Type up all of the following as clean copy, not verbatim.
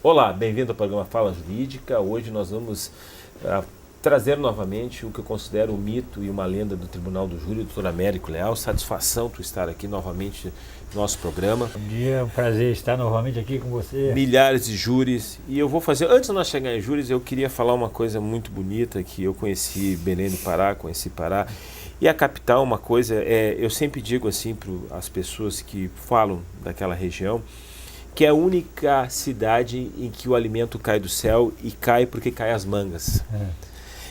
Olá, bem-vindo ao programa Fala Jurídica. Hoje nós vamos trazer novamente o que eu considero um mito e uma lenda do Tribunal do Júri, doutor Américo Leal. Satisfação tu estar aqui novamente no nosso programa. Bom dia, é um prazer estar novamente aqui com você. Milhares de júris. E eu vou fazer, antes de nós chegar em júris, eu queria falar uma coisa muito bonita, que eu conheci Belém do Pará, conheci Pará. E a capital, uma coisa, eu sempre digo assim para as pessoas que falam daquela região, que é a única cidade em que o alimento cai do céu e cai porque cai as mangas.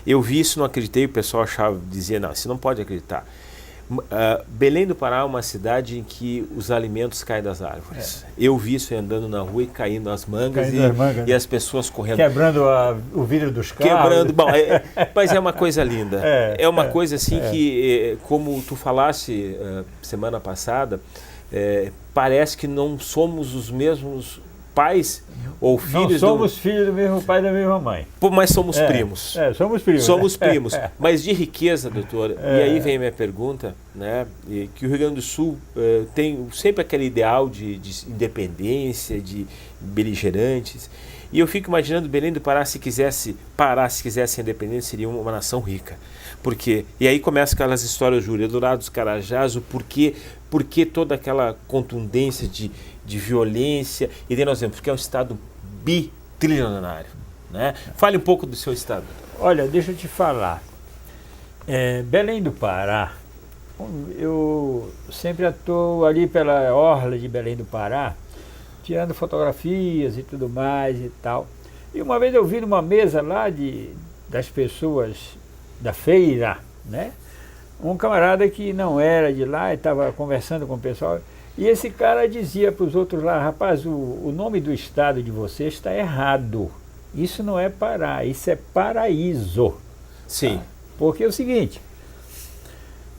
Eu vi isso, não acreditei, o pessoal dizia, não, você não pode acreditar. Belém do Pará é uma cidade em que os alimentos caem das árvores. Eu vi isso andando na rua e caindo as mangas, e as pessoas correndo. Quebrando o vidro dos carros. Quebrando, bom, mas é uma coisa linda. É uma coisa assim que, como tu falaste semana passada, parece que não somos os mesmos pais ou filhos. Não somos filhos do mesmo pai e da mesma mãe. Mas somos primos. Somos primos. Somos primos. Mas de riqueza, doutor, e aí vem a minha pergunta, né? Que o Rio Grande do Sul tem sempre aquele ideal de independência, de beligerantes. E eu fico imaginando Belém do Pará, se quisesse a independência, seria uma nação rica. Por quê? E aí começam aquelas histórias, Júlio, Dourados, Carajás, o porquê toda aquela contundência de violência. E daí nós vemos, porque é um estado bitrilionário, né? Fale um pouco do seu estado. Olha, deixa eu te falar. Belém do Pará, eu sempre estou ali pela orla de Belém do Pará, tirando fotografias e tudo mais e tal. E uma vez eu vi numa mesa lá das pessoas da feira, né? Um camarada que não era de lá e estava conversando com o pessoal. E esse cara dizia para os outros lá, rapaz, o nome do estado de vocês está errado. Isso não é Pará, isso é Paraíso. Sim. Tá? Porque é o seguinte,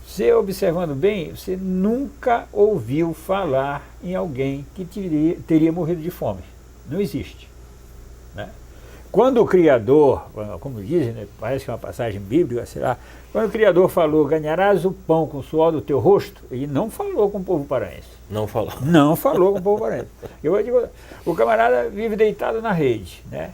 você observando bem, você nunca ouviu falar em alguém que teria morrido de fome. Não existe. Né? Quando o Criador, como dizem, né, parece que é uma passagem bíblica, sei lá, quando o Criador falou, ganharás o pão com o suor do teu rosto, ele não falou com o povo paraense. Não falou. Não falou com o povo paraense. Eu digo, o camarada vive deitado na rede, né?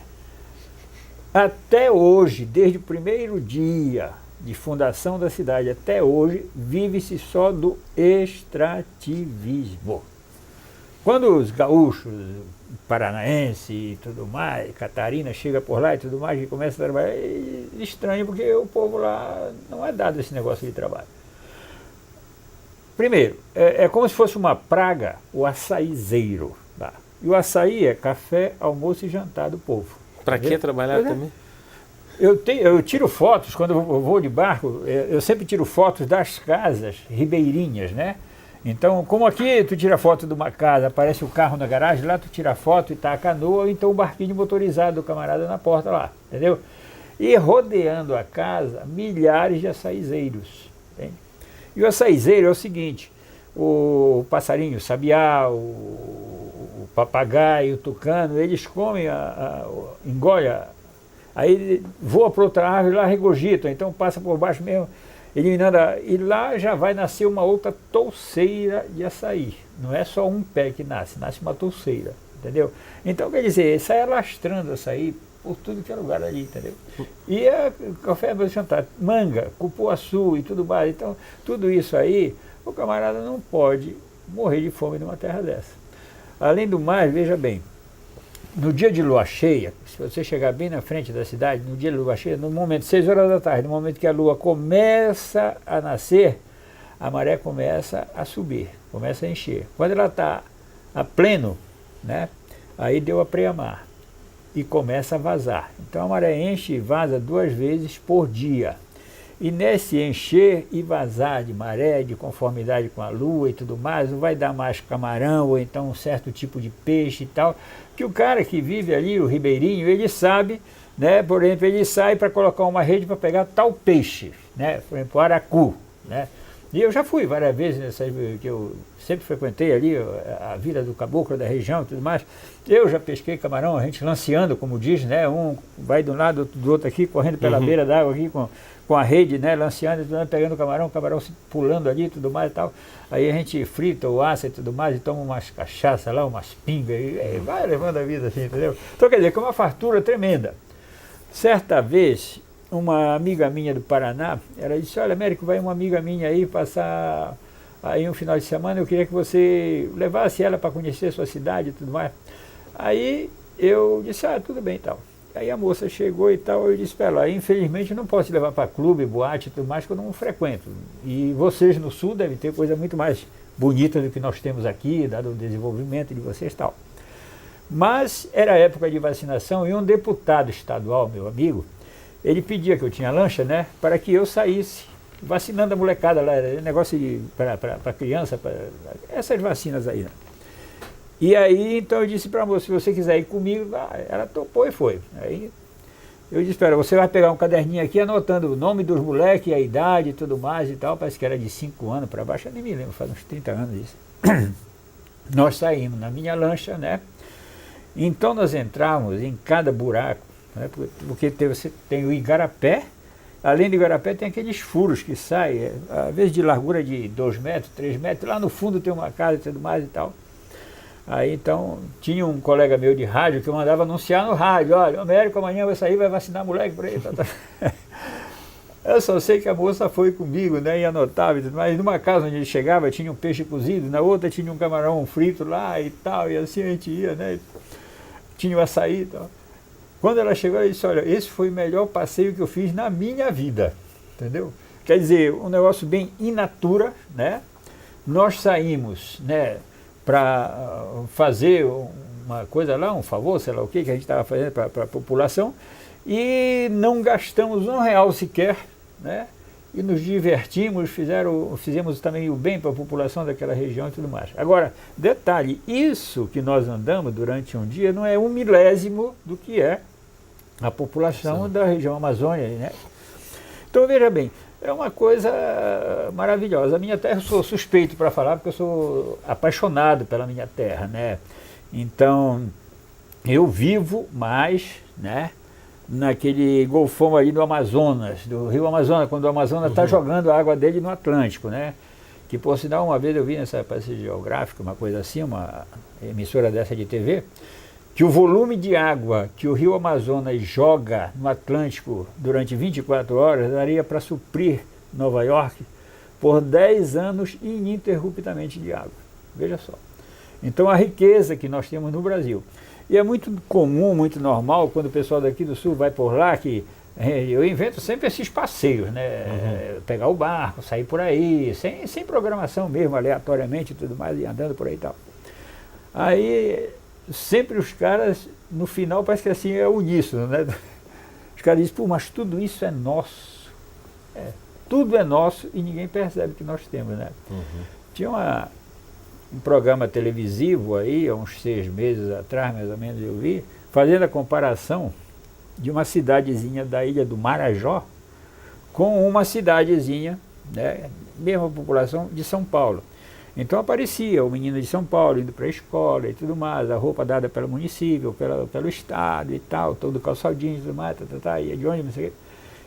Até hoje, desde o primeiro dia de fundação da cidade até hoje, vive-se só do extrativismo. Quando os gaúchos, paranaense e tudo mais, Catarina chega por lá e tudo mais, e começa a trabalhar, é estranho porque o povo lá não é dado esse negócio de trabalho. Primeiro, é como se fosse uma praga o açaizeiro. Tá? E o açaí é café, almoço e jantar do povo. Para que trabalhar também? Eu tiro fotos, quando eu vou de barco, eu sempre tiro fotos das casas ribeirinhas, né? Então, como aqui tu tira foto de uma casa, aparece o carro na garagem, lá tu tira foto e tá a canoa, ou então o barquinho motorizado do camarada na porta lá, entendeu? E rodeando a casa, milhares de açaizeiros. Entende? E o açaizeiro é o seguinte, o passarinho, o sabiá, o papagaio, o tucano, eles comem, engolem, aí voa para outra árvore, lá regurgitam, então passa por baixo mesmo, eliminando, e lá já vai nascer uma outra touceira de açaí. Não é só um pé que nasce uma touceira, entendeu? Então, quer dizer, sai alastrando açaí por tudo que é lugar ali, entendeu? E café para jantar, manga, cupuaçu e tudo mais. Então, tudo isso aí, o camarada não pode morrer de fome numa terra dessa. Além do mais, veja bem, no dia de lua cheia, se você chegar bem na frente da cidade, no dia de lua cheia, no momento, 6 horas da tarde, no momento que a lua começa a nascer, a maré começa a subir, começa a encher. Quando ela está a pleno, né, aí deu a preamar e começa a vazar. Então a maré enche e vaza 2 vezes por dia. E nesse encher e vazar de maré, de conformidade com a lua e tudo mais, não vai dar mais camarão ou então um certo tipo de peixe e tal, que o cara que vive ali, o ribeirinho, ele sabe, né, por exemplo, ele sai para colocar uma rede para pegar tal peixe, né, por exemplo, aracu, né, E eu já fui várias vezes, que eu sempre frequentei ali a Vila do Caboclo, da região e tudo mais. Eu já pesquei camarão, a gente lanceando, como diz, né? Um vai de um lado, outro do outro aqui, correndo pela beira d'água aqui com a rede, né? Lanceando e tudo mais, pegando o camarão pulando ali e tudo mais e tal. Aí a gente frita o assa e tudo mais e toma umas cachaça lá, umas pingas e vai levando a vida assim, entendeu? Então quer dizer, que é uma fartura tremenda. Certa vez, uma amiga minha do Paraná, ela disse, olha, Américo, vai uma amiga minha aí passar aí um final de semana, eu queria que você levasse ela para conhecer a sua cidade e tudo mais. Aí eu disse, tudo bem e tal. Aí a moça chegou e tal, eu disse para ela, infelizmente eu não posso te levar para clube, boate e tudo mais, que eu não frequento. E vocês no Sul devem ter coisa muito mais bonita do que nós temos aqui, dado o desenvolvimento de vocês e tal. Mas era época de vacinação e um deputado estadual, meu amigo, ele pedia que eu tinha lancha, né, para que eu saísse vacinando a molecada lá, negócio para criança, essas vacinas aí, né? E aí, então eu disse para a moça, se você quiser ir comigo, ela topou e foi. Aí eu disse, espera, você vai pegar um caderninho aqui anotando o nome dos moleques, a idade e tudo mais e tal, parece que era de 5 anos para baixo, eu nem me lembro, faz uns 30 anos isso. Nós saímos na minha lancha, né? Então nós entramos em cada buraco, né? Porque você tem o igarapé, além do igarapé tem aqueles furos que saem, às vezes de largura de 2 metros, 3 metros, lá no fundo tem uma casa e tudo mais e tal. Aí então tinha um colega meu de rádio que eu mandava anunciar no rádio, olha, o Américo amanhã vai sair, vai vacinar moleque por aí. Eu só sei que a moça foi comigo, né, e anotava e tudo mais. Numa casa onde ele chegava tinha um peixe cozido, na outra tinha um camarão frito lá e tal, e assim a gente ia, né, tinha o açaí e tal. Quando ela chegou, ela disse, olha, esse foi o melhor passeio que eu fiz na minha vida, entendeu? Quer dizer, um negócio bem in natura, né? Nós saímos, né, para fazer uma coisa lá, um favor, sei lá o que a gente estava fazendo para a população, e não gastamos R$1 sequer, né? E nos divertimos, fizemos também o bem para a população daquela região e tudo mais. Agora, detalhe, isso que nós andamos durante um dia não é 1/1000 do que é a população da região Amazônia, né? Então veja bem, é uma coisa maravilhosa. A minha terra, eu sou suspeito para falar, porque eu sou apaixonado pela minha terra, né? Então, eu vivo mais, né, naquele golfão ali do Amazonas, do rio Amazonas, quando o Amazonas está jogando a água dele no Atlântico, né? Que, por sinal, uma vez eu vi nessa passeio geográfica, uma coisa assim, uma emissora dessa de TV, que o volume de água que o rio Amazonas joga no Atlântico durante 24 horas daria para suprir Nova York por 10 anos ininterruptamente de água. Veja só. Então a riqueza que nós temos no Brasil. E é muito comum, muito normal, quando o pessoal daqui do Sul vai por lá, que eu invento sempre esses passeios, né? Pegar o barco, sair por aí, sem programação mesmo, aleatoriamente e tudo mais, e andando por aí e tal. Aí sempre os caras, no final, parece que assim é uníssono, né? Os caras dizem, pô, mas tudo isso é nosso. Tudo é nosso e ninguém percebe que nós temos, né? Tinha um programa televisivo aí, há uns 6 meses atrás, mais ou menos, eu vi, fazendo a comparação de uma cidadezinha da ilha do Marajó com uma cidadezinha, né, mesma população, de São Paulo. Então aparecia o menino de São Paulo indo para a escola e tudo mais, a roupa dada pelo município, pelo estado e tal, todo calçadinho e tudo mais, ia de onde, não sei o quê.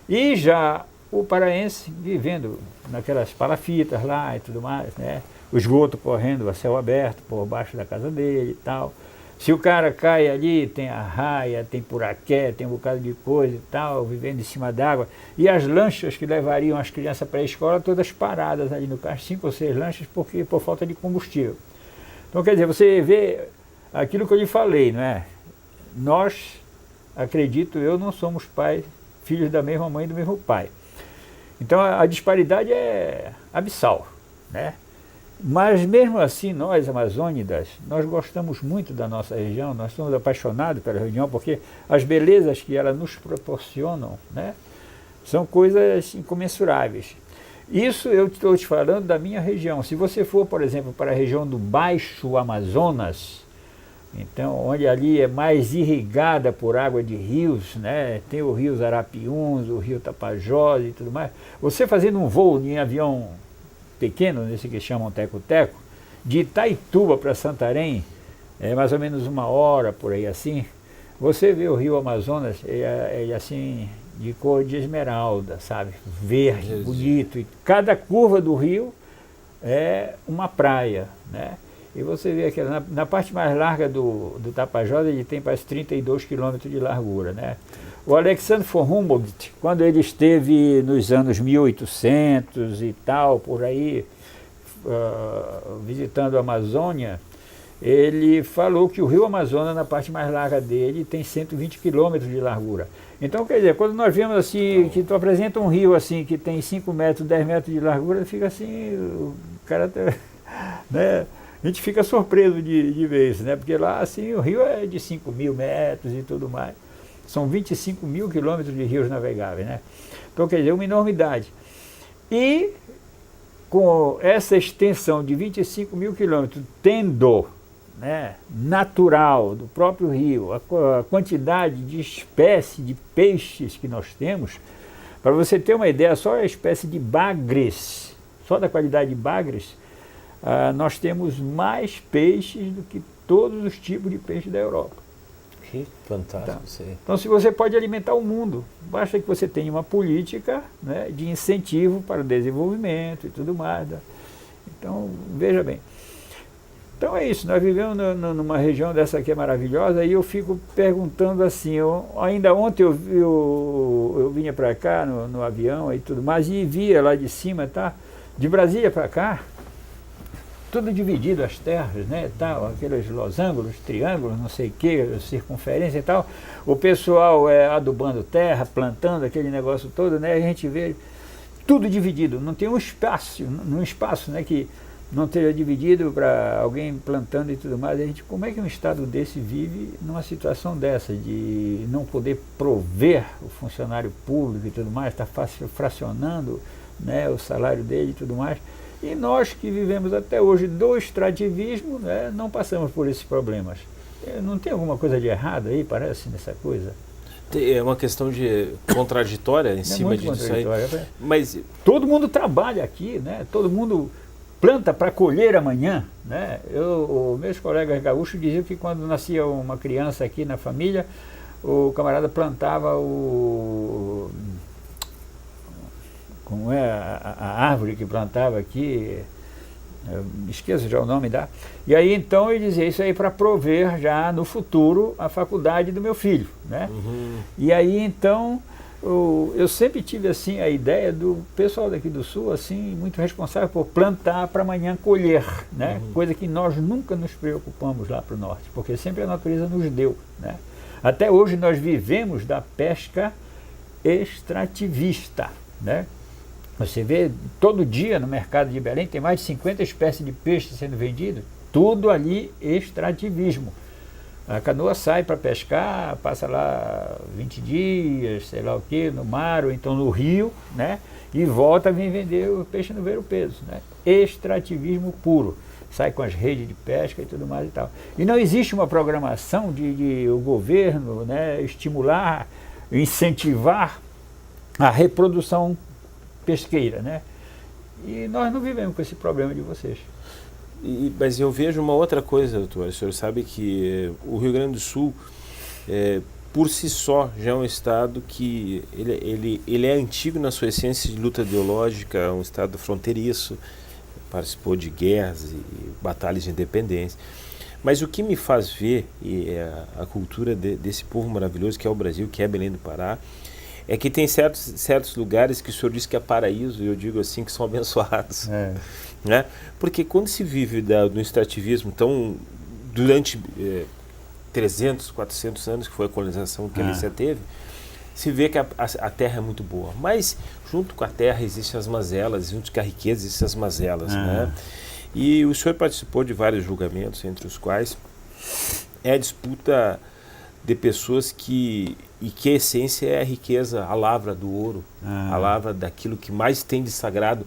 E já o paraense vivendo naquelas palafitas lá e tudo mais, né? O esgoto correndo a céu aberto por baixo da casa dele e tal. Se o cara cai ali, tem arraia, tem puraqué, tem um bocado de coisa e tal, vivendo em cima d'água. E as lanchas que levariam as crianças para a escola, todas paradas ali no carro, 5 ou 6 lanchas, por falta de combustível. Então, quer dizer, você vê aquilo que eu lhe falei, não é? Nós, acredito eu, não somos pais, filhos da mesma mãe e do mesmo pai. Então, a disparidade é abissal, né? Mas mesmo assim, nós amazônidas, nós gostamos muito da nossa região, nós somos apaixonados pela região, porque as belezas que ela nos proporcionam, né, são coisas incomensuráveis. Isso eu estou te falando da minha região. Se você for, por exemplo, para a região do Baixo Amazonas, então, onde ali é mais irrigada por água de rios, né, tem o rio Arapiuns, o rio Tapajós e tudo mais, você fazendo um voo em avião pequeno, nesse que chamam Teco-Teco, de Itaituba para Santarém, é mais ou menos 1 hora, por aí assim, você vê o rio Amazonas, ele assim, de cor de esmeralda, sabe? Verde, bonito. E cada curva do rio é uma praia, né? E você vê que na parte mais larga do Tapajós, ele tem parece 32 quilômetros de largura, né? O Alexander von Humboldt, quando ele esteve nos anos 1800 e tal, por aí, visitando a Amazônia, ele falou que o rio Amazonas, na parte mais larga dele, tem 120 quilômetros de largura. Então, quer dizer, quando nós vemos assim, que tu apresenta um rio assim, que tem 5 metros, 10 metros de largura, fica assim, o cara, né? A gente fica surpreso de ver isso, né? Porque lá, assim, o rio é de 5.000 metros e tudo mais. São 25 mil quilômetros de rios navegáveis, né? Então, quer dizer, uma enormidade. E com essa extensão de 25 mil quilômetros, tendo, né, natural do próprio rio, a quantidade de espécie de peixes que nós temos, para você ter uma ideia, só a espécie de bagres, só da qualidade de bagres, nós temos mais peixes do que todos os tipos de peixe da Europa. Que fantástico isso aí. Então, se você pode alimentar o mundo, basta que você tenha uma política, né, de incentivo para o desenvolvimento e tudo mais. Né? Então, veja bem. Então é isso, nós vivemos numa região dessa aqui é maravilhosa, e eu fico perguntando assim, ainda ontem eu vinha para cá no avião e tudo mais, e via lá de cima, tá, de Brasília para cá, tudo dividido, as terras, né, tal, aqueles losangos, triângulos, não sei o que, circunferência e tal, o pessoal adubando terra, plantando aquele negócio todo, né, a gente vê tudo dividido, não tem um espaço, né, que não esteja dividido para alguém plantando e tudo mais. A gente, como é que um estado desse vive numa situação dessa, de não poder prover o funcionário público e tudo mais, está fracionando, né, o salário dele e tudo mais. E nós que vivemos até hoje do extrativismo, né, não passamos por esses problemas. Não tem alguma coisa de errado aí, parece, nessa coisa? É uma questão de contraditória em cima disso aí. Mas todo mundo trabalha aqui, né? Todo mundo planta para colher amanhã, né? Meus colegas gaúchos diziam que quando nascia uma criança aqui na família, o camarada plantava como é a árvore que plantava aqui, esqueço já o nome da. E aí então ele dizia isso aí para prover já no futuro a faculdade do meu filho, né? Uhum. E aí então eu sempre tive assim a ideia do pessoal daqui do sul assim muito responsável por plantar para amanhã colher, né? Uhum. Coisa que nós nunca nos preocupamos lá para o norte, porque sempre a natureza nos deu, né? Até hoje nós vivemos da pesca extrativista, né? Você vê todo dia no mercado de Belém tem mais de 50 espécies de peixe sendo vendido, tudo ali extrativismo. A canoa sai para pescar, passa lá 20 dias, sei lá o que, no mar ou então no rio, né? E volta a vir vender o peixe no ver-o-peso, né? Extrativismo puro. Sai com as redes de pesca e tudo mais e tal. E não existe uma programação de o governo, né, estimular, incentivar a reprodução pesqueira, né? E nós não vivemos com esse problema de vocês. Mas eu vejo uma outra coisa, doutor. O senhor sabe que o Rio Grande do Sul, por si só, já é um estado que ele é antigo na sua essência de luta ideológica, é um estado fronteiriço, participou de guerras e batalhas de independência. Mas o que me faz ver a cultura desse povo maravilhoso que é o Brasil, que é Belém do Pará, é que tem certos lugares que o senhor diz que é paraíso, e eu digo assim, que são abençoados. Né? Porque quando se vive no extrativismo, então, durante 300, 400 anos, que foi a colonização que a Alícia teve, se vê que a terra é muito boa. Mas, junto com a terra, existem as mazelas, junto com a riqueza, existem as mazelas. Né? E o senhor participou de vários julgamentos, entre os quais é a disputa de pessoas que a essência é a riqueza, a lavra do ouro, a lavra daquilo que mais tem de sagrado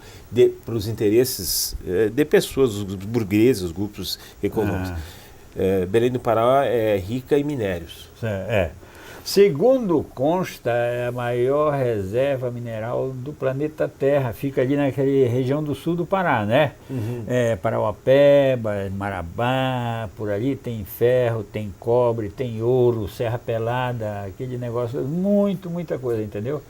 para os interesses de pessoas, os burgueses, os grupos econômicos. Belém do Pará é rica em minérios. Segundo consta, é a maior reserva mineral do planeta Terra. Fica ali naquela região do sul do Pará, né? Parauapebas, Marabá, por ali tem ferro, tem cobre, tem ouro, Serra Pelada, aquele negócio, muita coisa, entendeu?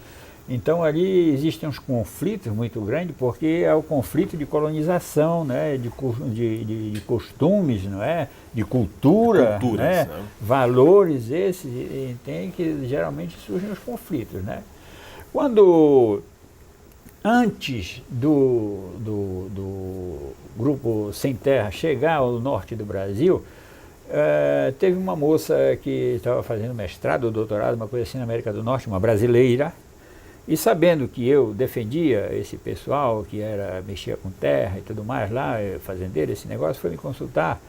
Então ali existem uns conflitos muito grandes, porque é o conflito de colonização, né? de costumes, não é? De cultura, né? Valores esses, e tem que geralmente surgem os conflitos, né? Quando antes do grupo Sem Terra chegar ao norte do Brasil, teve uma moça que estava fazendo mestrado ou doutorado, uma coisa assim na América do Norte, uma brasileira. E sabendo que eu defendia esse pessoal que mexia com terra e tudo mais lá, fazendeiro, esse negócio, foi me consultar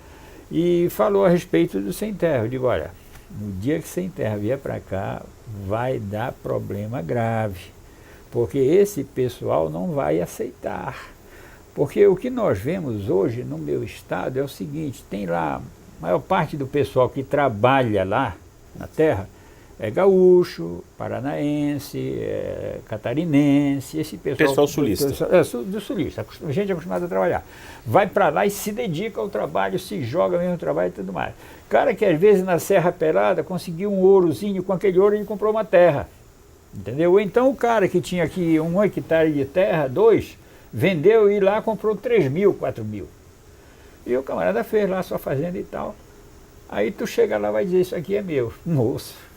e falou a respeito do Sem Terra. Eu digo, olha, no dia que Sem Terra vier para cá, vai dar problema grave, porque esse pessoal não vai aceitar. Porque o que nós vemos hoje no meu estado é o seguinte, tem lá, a maior parte do pessoal que trabalha lá na terra, é gaúcho, paranaense, catarinense, esse pessoal sulista. Do sulista, gente acostumada a trabalhar. Vai para lá e se dedica ao trabalho, se joga mesmo no trabalho e tudo mais. Cara que às vezes na Serra Pelada conseguiu um ourozinho, com aquele ouro ele comprou uma terra. Entendeu? Ou então o cara que tinha aqui 1 hectare de terra, 2, vendeu e lá comprou 3 mil, 4 mil. E o camarada fez lá sua fazenda e tal. Aí tu chega lá e vai dizer, isso aqui é meu. Moço.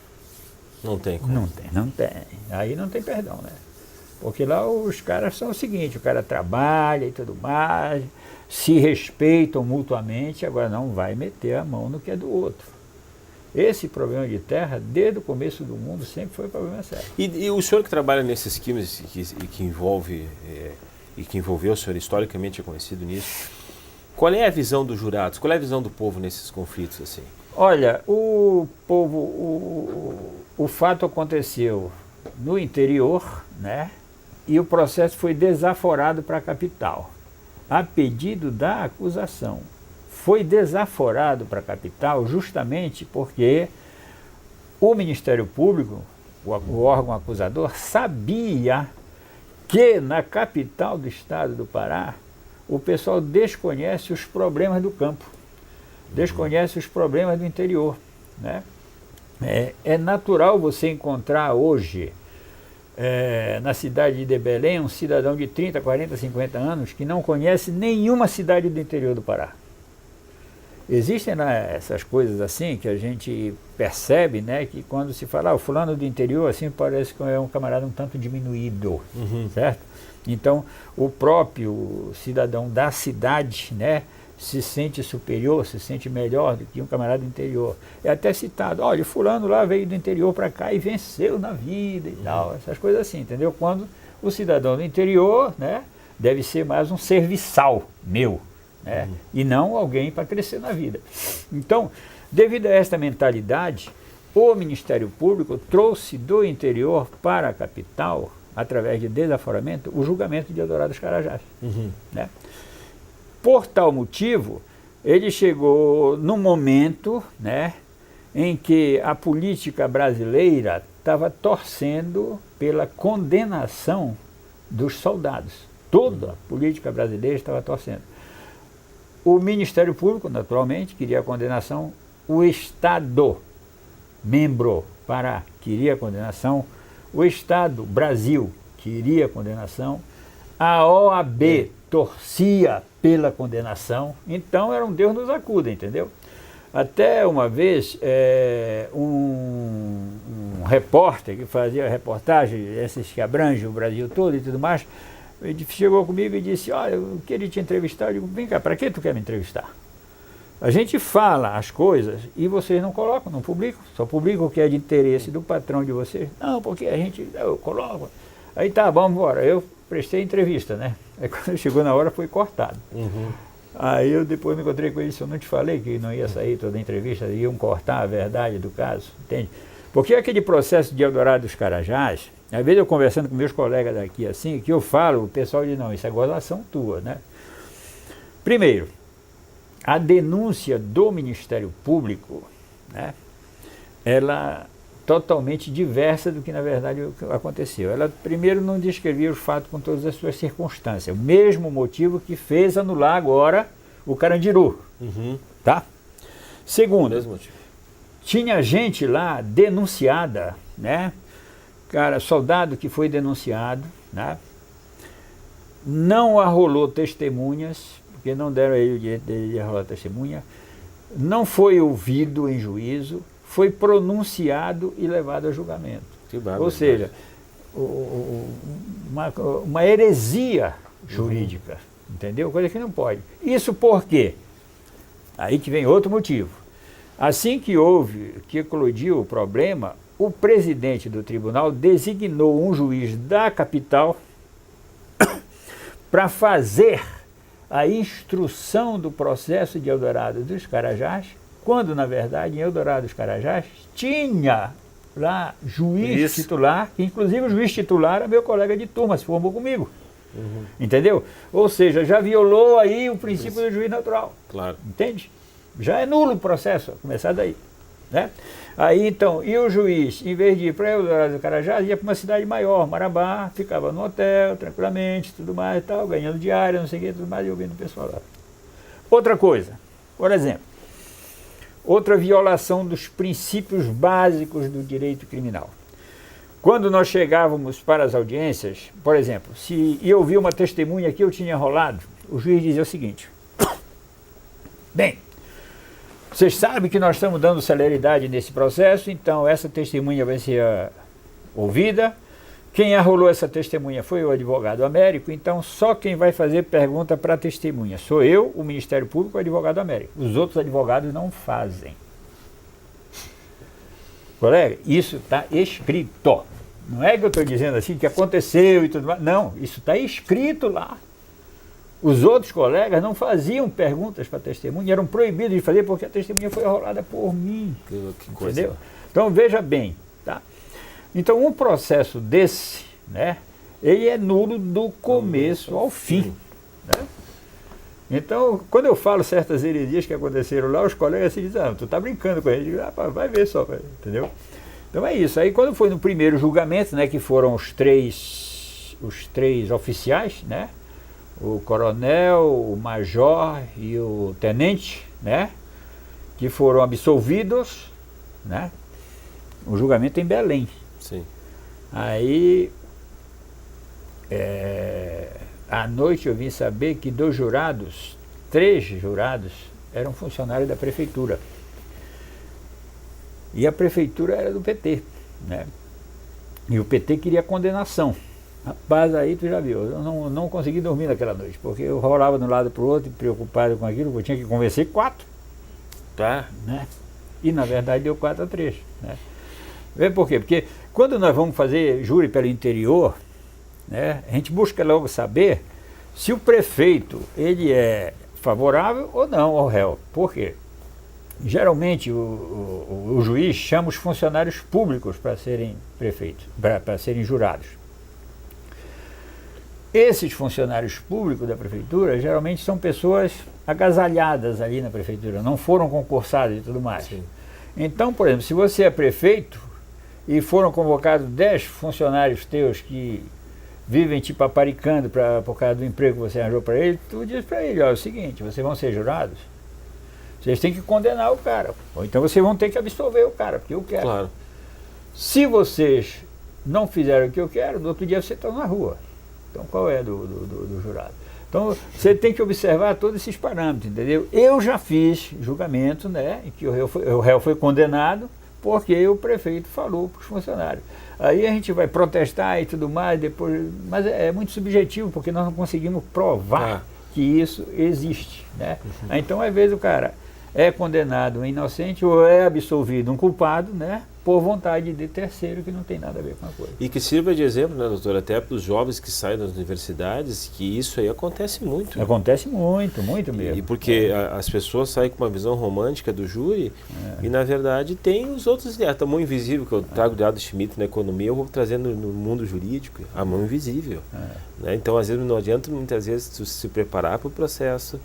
Não tem como. Não tem. Aí não tem perdão, né? Porque lá os caras são o seguinte, o cara trabalha e tudo mais, se respeitam mutuamente, agora não vai meter a mão no que é do outro. Esse problema de terra, desde o começo do mundo, sempre foi um problema sério. E o senhor que trabalha nesses esquemas que envolveu o senhor, historicamente é conhecido nisso, qual é a visão dos jurados, qual é a visão do povo nesses conflitos assim? Olha, o povo, o fato aconteceu no interior, né? E o processo foi desaforado para a capital, a pedido da acusação. Foi desaforado para a capital justamente porque o Ministério Público, o órgão acusador, sabia que na capital do estado do Pará o pessoal desconhece os problemas do campo. Desconhece os problemas do interior, né? É natural você encontrar hoje, na cidade de Belém, um cidadão de 30, 40, 50 anos que não conhece nenhuma cidade do interior do Pará. Existem essas coisas assim que a gente percebe, né, que quando se fala, o fulano do interior, assim parece que é um camarada um tanto diminuído, certo? Então, o próprio cidadão da cidade, né, se sente superior, se sente melhor do que um camarada do interior. É até citado, olha, fulano lá veio do interior para cá e venceu na vida e tal, essas coisas assim, entendeu? Quando o cidadão do interior, né, deve ser mais um serviçal meu, né, e não alguém para crescer na vida. Então, devido a esta mentalidade, o Ministério Público trouxe do interior para a capital, através de desaforamento, o julgamento de Eldorado dos Carajás, né? Por tal motivo, ele chegou num momento, né, em que a política brasileira estava torcendo pela condenação dos soldados. Toda a política brasileira estava torcendo. O Ministério Público, naturalmente, queria a condenação. O Estado, membro Pará, queria a condenação. O Estado, Brasil, queria a condenação. A OAB torcia pela condenação, então era um Deus nos acuda, entendeu? Até uma vez, um repórter que fazia reportagem, esses que abrangem o Brasil todo e tudo mais, ele chegou comigo e disse, olha, eu queria te entrevistar. Eu digo, vem cá, para que tu quer me entrevistar? A gente fala as coisas e vocês não colocam, não publicam, só publicam o que é de interesse do patrão de vocês. Não, porque eu coloco. Aí tá, vamos embora. Eu prestei entrevista, né? Aí quando chegou na hora foi cortado. Aí eu depois me encontrei com ele, se eu não te falei que não ia sair toda a entrevista, iam cortar a verdade do caso, entende? Porque aquele processo de Eldorado dos Carajás, às vezes eu conversando com meus colegas daqui assim, que eu falo, o pessoal diz, não, isso é gozação tua, né? Primeiro, a denúncia do Ministério Público, né, ela totalmente diversa do que na verdade aconteceu. Ela primeiro não descrevia os fatos com todas as suas circunstâncias, o mesmo motivo que fez anular agora o Carandiru, tá? Segundo, tinha gente lá denunciada, né? Cara, soldado que foi denunciado, né? Não arrolou testemunhas, porque não deram a ele o direito de arrolar testemunha, não foi ouvido em juízo, foi pronunciado e levado a julgamento. Ou seja, uma heresia jurídica, entendeu? Coisa que não pode. Isso por quê? Aí que vem outro motivo. Assim que eclodiu o problema, o presidente do tribunal designou um juiz da capital para fazer a instrução do processo de Eldorado dos Carajás, quando, na verdade, em Eldorado dos Carajás tinha lá juiz titular, que inclusive o juiz titular era meu colega de turma, se formou comigo. Entendeu? Ou seja, já violou aí o princípio do juiz natural. Claro. Entende? Já é nulo o processo, a começar daí. Né? Aí então, e o juiz, em vez de ir para Eldorado do Carajás, ia para uma cidade maior, Marabá, ficava no hotel, tranquilamente, tudo mais e tal, ganhando diária, não sei o que, tudo mais, e ouvindo o pessoal lá. Outra coisa, por exemplo, outra violação dos princípios básicos do direito criminal. Quando nós chegávamos para as audiências, por exemplo, se eu ouvia uma testemunha que eu tinha enrolado, o juiz dizia o seguinte: bem, vocês sabem que nós estamos dando celeridade nesse processo, então essa testemunha vai ser ouvida. Quem arrolou essa testemunha foi o advogado Américo, então só quem vai fazer pergunta para a testemunha sou eu, o Ministério Público e o advogado Américo. Os outros advogados não fazem. Colega, isso está escrito. Não é que eu estou dizendo assim que aconteceu e tudo mais. Não, isso está escrito lá. Os outros colegas não faziam perguntas para a testemunha, eram proibidos de fazer porque a testemunha foi arrolada por mim. Que coisa. Entendeu? Então veja bem, tá? Então um processo desse, né, ele é nulo do começo ao fim. Né? Então, quando eu falo certas heresias que aconteceram lá, os colegas se dizem, ah, tu tá brincando com ele, vai ver só, entendeu? Então é isso. Aí quando foi no primeiro julgamento, né, que foram os três oficiais, né? O coronel, o major e o tenente, né, que foram absolvidos, né, o julgamento em Belém. Sim. Aí, à noite eu vim saber que dos jurados, 3 jurados eram funcionários da prefeitura. E a prefeitura era do PT, né, e o PT queria condenação. Rapaz, aí tu já viu, eu não consegui dormir naquela noite, porque eu rolava de um lado para o outro, preocupado com aquilo, eu tinha que convencer 4. Tá. Né? E na verdade deu 4-3. Né? Vê por quê? Porque quando nós vamos fazer júri pelo interior, né, a gente busca logo saber se o prefeito ele é favorável ou não ao réu. Por quê? Geralmente o juiz chama os funcionários públicos para serem prefeitos, para serem jurados. Esses funcionários públicos da prefeitura geralmente são pessoas agasalhadas ali na prefeitura, não foram concursados e tudo mais. Sim. Então, por exemplo, se você é prefeito e foram convocados 10 funcionários teus que vivem te paparicando por causa do emprego que você arranjou para ele, tu diz para ele, ó, é o seguinte, vocês vão ser jurados, vocês têm que condenar o cara, ou então vocês vão ter que absolver o cara, porque eu quero. Claro. Se vocês não fizeram o que eu quero, no outro dia você está na rua. Então, qual é do jurado? Então, você tem que observar todos esses parâmetros, entendeu? Eu já fiz julgamento, né, em que o réu foi condenado porque o prefeito falou para os funcionários. Aí a gente vai protestar e tudo mais, depois, mas é muito subjetivo, porque nós não conseguimos provar que isso existe. Né? Então, às vezes, o cara é condenado um inocente ou é absolvido um culpado, né, por vontade de terceiro, que não tem nada a ver com a coisa. E que sirva de exemplo, né, doutor, até para os jovens que saem das universidades, que isso aí acontece muito. Acontece muito, muito mesmo. E porque as pessoas saem com uma visão romântica do júri e, na verdade, tem os outros, a mão invisível, que eu trago de Adam Schmitt na economia, eu vou trazendo no mundo jurídico, a mão invisível. Né? Então, às vezes, não adianta muitas vezes se preparar para o processo,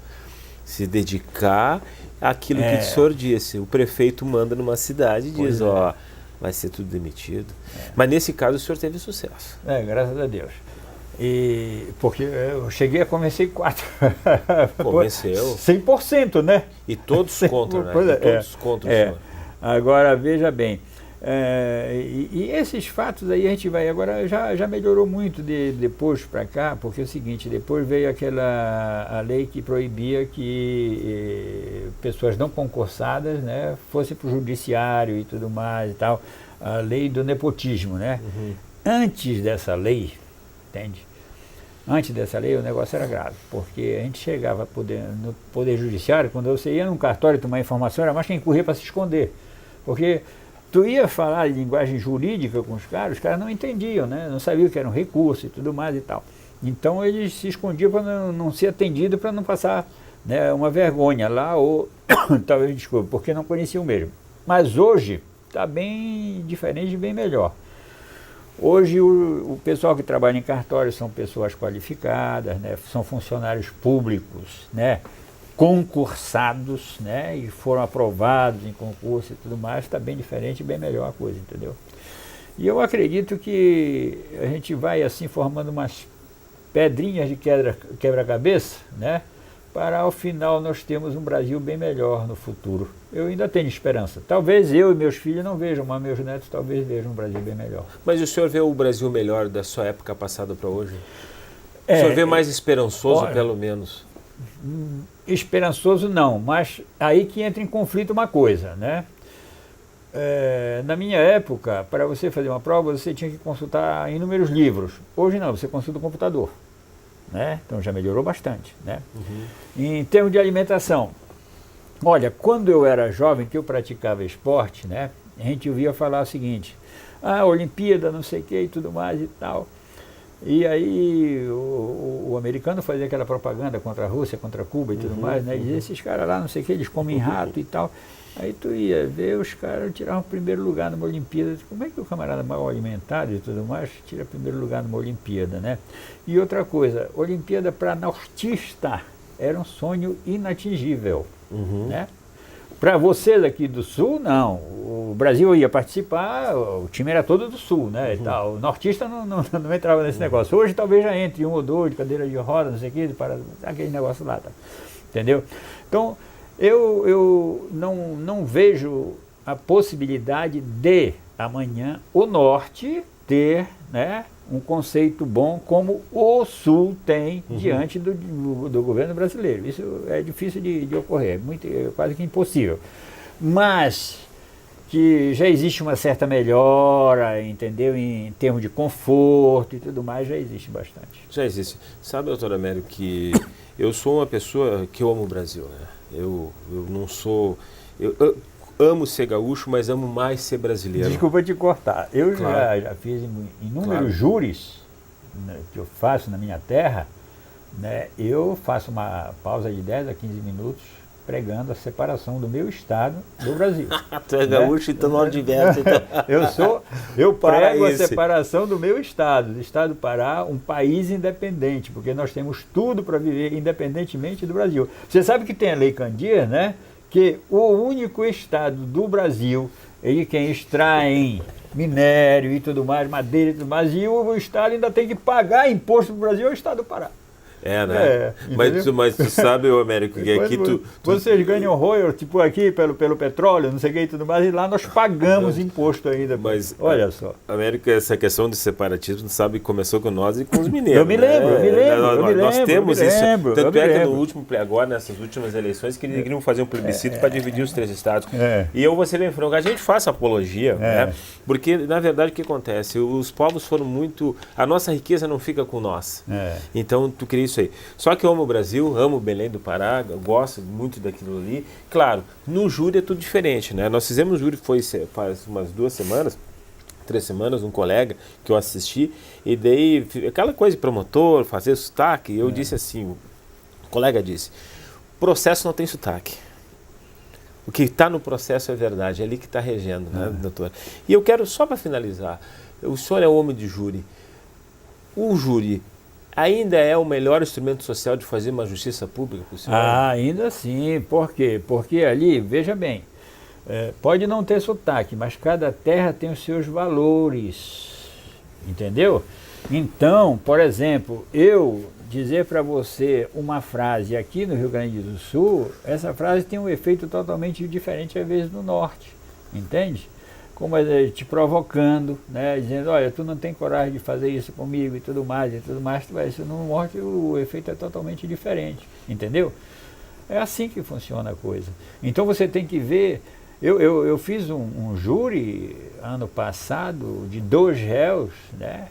se dedicar àquilo que o senhor disse. O prefeito manda numa cidade e diz, ó, vai ser tudo demitido. Mas nesse caso o senhor teve sucesso. Graças a Deus. Porque eu cheguei a convencer 4. Convenceu. 100%, né? E todos contra, né? E todos contra o senhor. Agora, veja bem, e esses fatos aí a gente vai, agora já melhorou muito depois para cá, porque é o seguinte, depois veio a lei que proibia que pessoas não concursadas, né, fossem para o judiciário e tudo mais e tal, a lei do nepotismo, né? Antes dessa lei, entende? Antes dessa lei o negócio era grave, porque a gente chegava no Poder Judiciário, quando você ia num cartório tomar informação, era mais quem corria para se esconder. Porque tu ia falar de linguagem jurídica com os caras não entendiam, né? Não sabiam que era um recurso e tudo mais e tal. Então eles se escondiam para não ser atendido, para não passar, né, uma vergonha lá, ou talvez, desculpa, porque não conheciam mesmo. Mas hoje está bem diferente e bem melhor. Hoje o pessoal que trabalha em cartório são pessoas qualificadas, né? São funcionários públicos, né? Concursados, né? E foram aprovados em concurso e tudo mais, está bem diferente e bem melhor a coisa, entendeu? E eu acredito que a gente vai assim formando umas pedrinhas de quebra-cabeça, né? Para ao final nós termos um Brasil bem melhor no futuro. Eu ainda tenho esperança. Talvez eu e meus filhos não vejam, mas meus netos talvez vejam um Brasil bem melhor. Mas o senhor vê o Brasil melhor da sua época passada para hoje? O senhor vê mais esperançoso, olha, pelo menos? Esperançoso não, mas aí que entra em conflito uma coisa, né? Na minha época, para você fazer uma prova, você tinha que consultar inúmeros livros. Hoje não, você consulta o computador, né? Então já melhorou bastante, né? Em termos de alimentação, olha, quando eu era jovem, que eu praticava esporte, né? A gente ouvia falar o seguinte, Olimpíada, não sei o que e tudo mais e tal. E aí o americano fazia aquela propaganda contra a Rússia, contra Cuba e tudo mais, né? E dizia, esses caras lá, não sei o que, eles comem rato e tal. Aí tu ia ver, os caras tiravam primeiro lugar numa Olimpíada. Como é que o camarada mal alimentado e tudo mais tira primeiro lugar numa Olimpíada, né? E outra coisa, Olimpíada para nortista era um sonho inatingível, né? Para vocês aqui do Sul, não. O Brasil ia participar, o time era todo do Sul, né? E tal. O nortista não entrava nesse negócio. Hoje talvez já entre um ou dois de cadeira de roda, não sei o que, para aquele negócio lá, tá? Entendeu? Então, eu não vejo a possibilidade de amanhã o Norte ter, né, um conceito bom como o Sul tem diante do governo brasileiro. Isso é difícil de ocorrer, é quase que impossível. Mas que já existe uma certa melhora, entendeu? Em termos de conforto e tudo mais, já existe bastante. Já existe. Sabe, doutor Américo, que eu sou uma pessoa que eu amo o Brasil, né? Eu não sou... Eu amo ser gaúcho, mas amo mais ser brasileiro. Desculpa te cortar. Eu já fiz inúmeros júris, né, que eu faço na minha terra, né? Eu faço uma pausa de 10 a 15 minutos pregando a separação do meu estado do Brasil. Tu é gaúcho, então não diverso. Então. Eu prego a separação do meu estado, do estado do Pará, um país independente, porque nós temos tudo para viver independentemente do Brasil. Você sabe que tem a Lei Candir, né? Que o único estado do Brasil, ele quem extrai minério e tudo mais, madeira e tudo mais, e o estado ainda tem que pagar imposto para o Brasil, é o estado do Pará. Né? Mas tu sabe, Américo, que aqui vocês ganham royalties, tipo aqui, pelo petróleo, não sei o que e tudo mais, e lá nós pagamos imposto ainda. Mas, olha só. Américo, essa questão de separatismo, sabe, começou com nós e com os mineiros. Eu me lembro, nós temos isso. Tanto é que no último, agora, nessas últimas eleições, que eles queriam fazer um plebiscito para dividir os 3 estados. E eu vou ser bem franco, a gente faz apologia, né? Porque, na verdade, o que acontece? Os povos foram muito... A nossa riqueza não fica com nós. Então, tu queria isso aí. Só que eu amo o Brasil, amo Belém do Pará, gosto muito daquilo ali. Claro, no júri é tudo diferente, né? Nós fizemos um júri, faz umas 2 semanas, 3 semanas, um colega que eu assisti, e daí aquela coisa de promotor, fazer sotaque, eu disse assim, o colega disse, processo não tem sotaque. O que está no processo é verdade, é ali que está regendo, né, doutor? E eu quero, só para finalizar, o senhor é homem de júri. O júri ainda é o melhor instrumento social de fazer uma justiça pública para o senhor? Ainda sim. Por quê? Porque ali, veja bem, pode não ter sotaque, mas cada terra tem os seus valores, entendeu? Então, por exemplo, eu dizer para você uma frase aqui no Rio Grande do Sul, essa frase tem um efeito totalmente diferente às vezes no norte, entende? Como te provocando, né? Dizendo, olha, tu não tem coragem de fazer isso comigo e tudo mais, isso no norte o efeito é totalmente diferente, entendeu? É assim que funciona a coisa. Então você tem que ver, eu fiz um júri ano passado de 2 réus, né?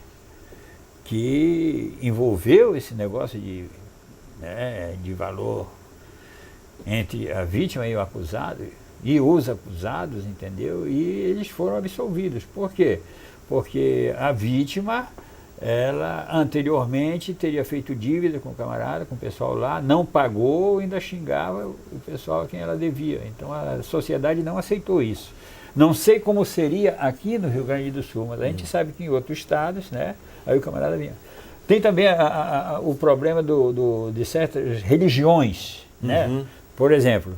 Que envolveu esse negócio de valor entre a vítima e o acusado, e os acusados, entendeu? E eles foram absolvidos. Por quê? Porque a vítima, ela anteriormente teria feito dívida com o camarada, com o pessoal lá, não pagou, ainda xingava o pessoal a quem ela devia. Então a sociedade não aceitou isso. Não sei como seria aqui no Rio Grande do Sul, mas a gente sabe que em outros estados, né, aí o camarada vinha. Tem também o problema de certas religiões, né? Por exemplo,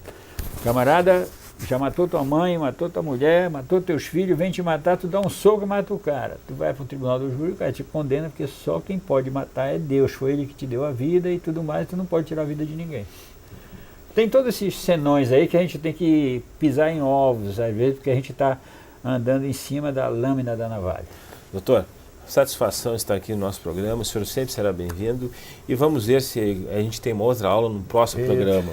o camarada já matou tua mãe, matou tua mulher, matou teus filhos, vem te matar, tu dá um soco e mata o cara. Tu vai para o tribunal do júri, o cara te condena, porque só quem pode matar é Deus, foi ele que te deu a vida e tudo mais, tu não pode tirar a vida de ninguém. Tem todos esses senões aí que a gente tem que pisar em ovos, às vezes, porque a gente está andando em cima da lâmina da navalha. Doutor, satisfação estar aqui no nosso programa, o senhor sempre será bem-vindo e vamos ver se a gente tem uma outra aula no próximo programa.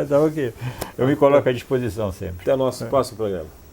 Tá ok. Eu me coloco à disposição sempre. Até o nosso próximo programa.